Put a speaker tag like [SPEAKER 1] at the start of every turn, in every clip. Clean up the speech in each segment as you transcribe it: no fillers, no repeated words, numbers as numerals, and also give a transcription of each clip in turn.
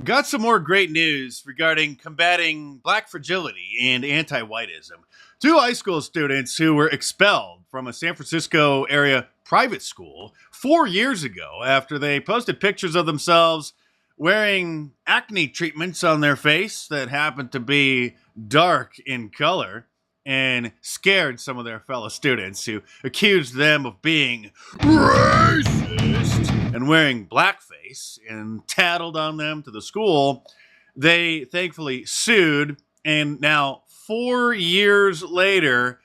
[SPEAKER 1] Got some more great news regarding combating black fragility and anti-whiteism. Two high school students who were expelled from a San Francisco area private school 4 years ago after they posted pictures of themselves wearing acne treatments on their face that happened to be dark in color and scared some of their fellow students who accused them of being racist and wearing blackface and tattled on them to the school. They thankfully sued, and now 4 years later,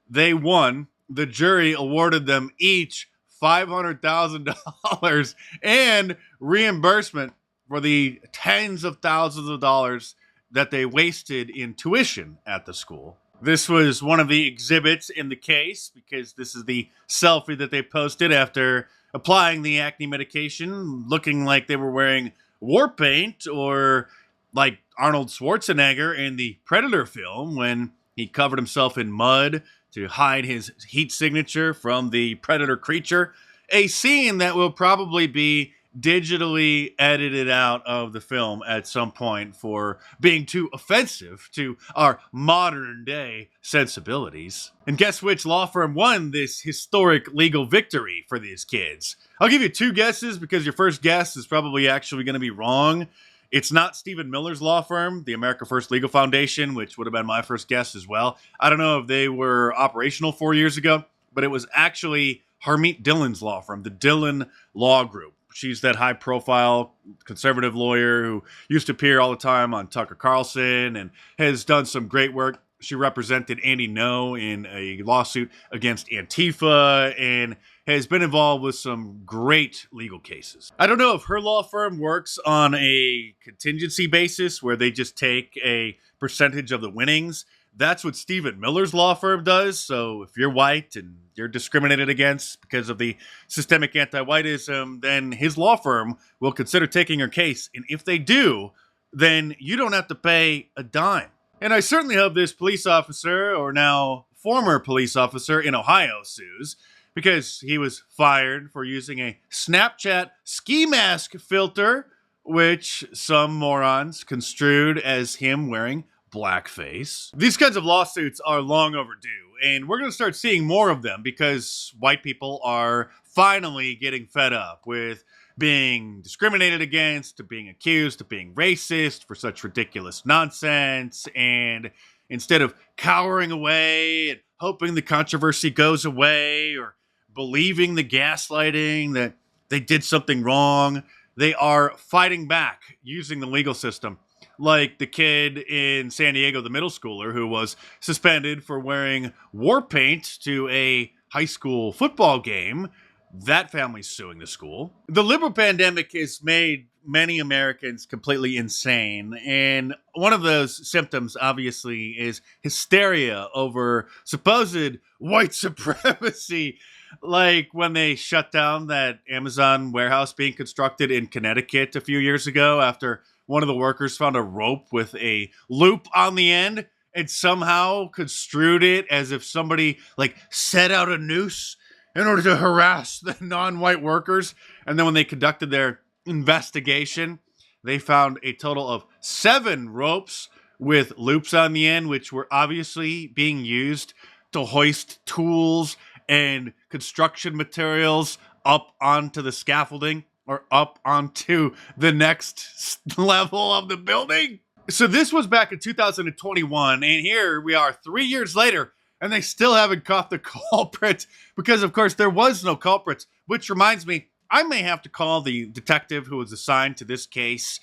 [SPEAKER 1] they won. The jury awarded them each $500,000 and reimbursement for the tens of thousands of dollars that they wasted in tuition at the school. This was one of the exhibits in the case because this is the selfie that they posted after applying the acne medication, looking like they were wearing war paint or like Arnold Schwarzenegger in the Predator film when he covered himself in mud to hide his heat signature from the Predator creature. A scene that will probably be digitally edited out of the film at some point for being too offensive to our modern day sensibilities. And guess which law firm won this historic legal victory for these kids? I'll give you two guesses because your first guess is probably actually going to be wrong. It's not Stephen Miller's law firm, the America First Legal Foundation, which would have been my first guess as well. I don't know if they were operational 4 years ago, but it was actually Harmeet Dillon's law firm, the Dillon Law Group. She's that high-profile conservative lawyer who used to appear all the time on Tucker Carlson and has done some great work. She represented Andy Ngo in a lawsuit against Antifa and has been involved with some great legal cases. I don't know if her law firm works on a contingency basis where they just take a percentage of the winnings. That's what Stephen Miller's law firm does. So if you're white and you're discriminated against because of the systemic anti-whiteism, then his law firm will consider taking your case. And if they do, then you don't have to pay a dime. And I certainly hope this police officer, or now former police officer in Ohio, sues because he was fired for using a Snapchat ski mask filter, which some morons construed as him wearing blackface. These kinds of lawsuits are long overdue, and we're going to start seeing more of them because white people are finally getting fed up with being discriminated against, to being accused, to being racist for such ridiculous nonsense. And instead of cowering away and hoping the controversy goes away or believing the gaslighting that they did something wrong, they are fighting back using the legal system. Like the kid in San Diego, the middle schooler, who was suspended for wearing war paint to a high school football game. That family's suing the school. The liberal pandemic has made many Americans completely insane. And one of those symptoms, obviously, is hysteria over supposed white supremacy. Like when they shut down that Amazon warehouse being constructed in Connecticut a few years ago after one of the workers found a rope with a loop on the end and somehow construed it as if somebody like set out a noose in order to harass the non-white workers. And then when they conducted their investigation, they found a total of 7 ropes with loops on the end, which were obviously being used to hoist tools and construction materials up onto the scaffolding or up onto the next level of the building. So this was back in 2021, and here we are 3 years later, and they still haven't caught the culprit because, of course, there was no culprits, which reminds me, I may have to call the detective who was assigned to this case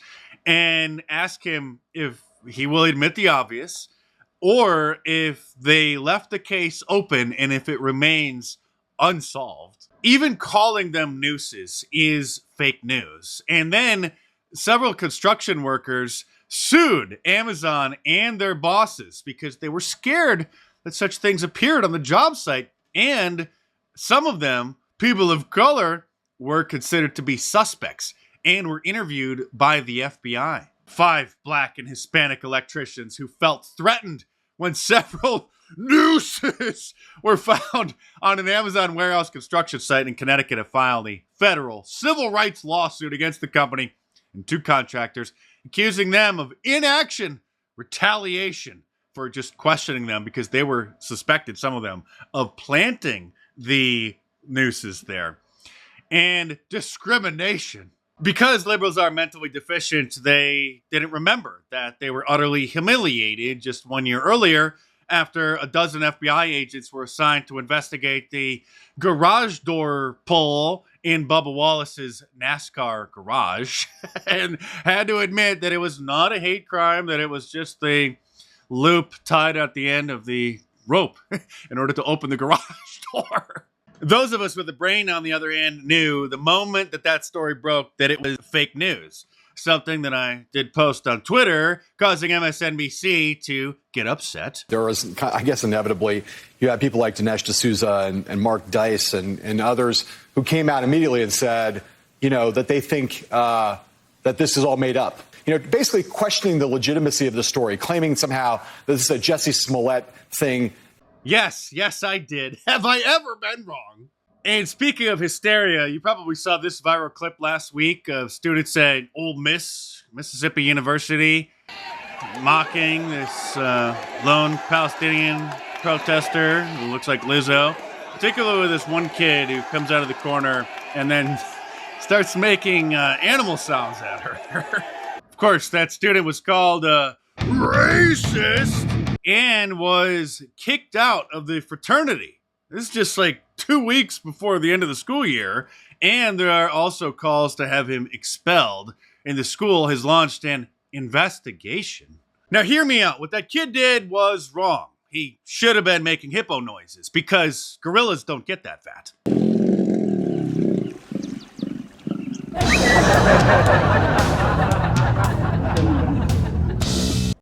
[SPEAKER 1] and ask him if he will admit the obvious or if they left the case open and if it remains unsolved. Even calling them nooses is fake news. And then several construction workers sued Amazon and their bosses because they were scared that such things appeared on the job site. And some of them, people of color, were considered to be suspects and were interviewed by the FBI. 5 black and Hispanic electricians who felt threatened when several nooses were found on an Amazon warehouse construction site in Connecticut have filed a federal civil rights lawsuit against the company and 2 contractors, accusing them of inaction, retaliation for just questioning them because they were suspected, some of them, of planting the nooses there, and discrimination. Because liberals are mentally deficient, they didn't remember that they were utterly humiliated just 1 year earlier after a dozen FBI agents were assigned to investigate the garage door pull in Bubba Wallace's NASCAR garage and had to admit that it was not a hate crime, that it was just the loop tied at the end of the rope in order to open the garage door. Those of us with a brain, on the other hand, knew the moment that that story broke that it was fake news. Something that I did post on Twitter, causing MSNBC to get upset.
[SPEAKER 2] There was, I guess, inevitably, you have people like Dinesh D'Souza and Mark Dice and others who came out immediately and said, that they think that this is all made up. Basically questioning the legitimacy of the story, claiming somehow that this is a Jussie Smollett thing.
[SPEAKER 1] Yes, I did. Have I ever been wrong? And speaking of hysteria, you probably saw this viral clip last week of students at Ole Miss, Mississippi University, mocking this lone Palestinian protester who looks like Lizzo, particularly with this one kid who comes out of the corner and then starts making animal sounds at her. Of course, that student was called racist and was kicked out of the fraternity. This is just like 2 weeks before the end of the school year, and there are also calls to have him expelled, and the school has launched an investigation. Now, hear me out. What that kid did was wrong. He should have been making hippo noises, because gorillas don't get that fat.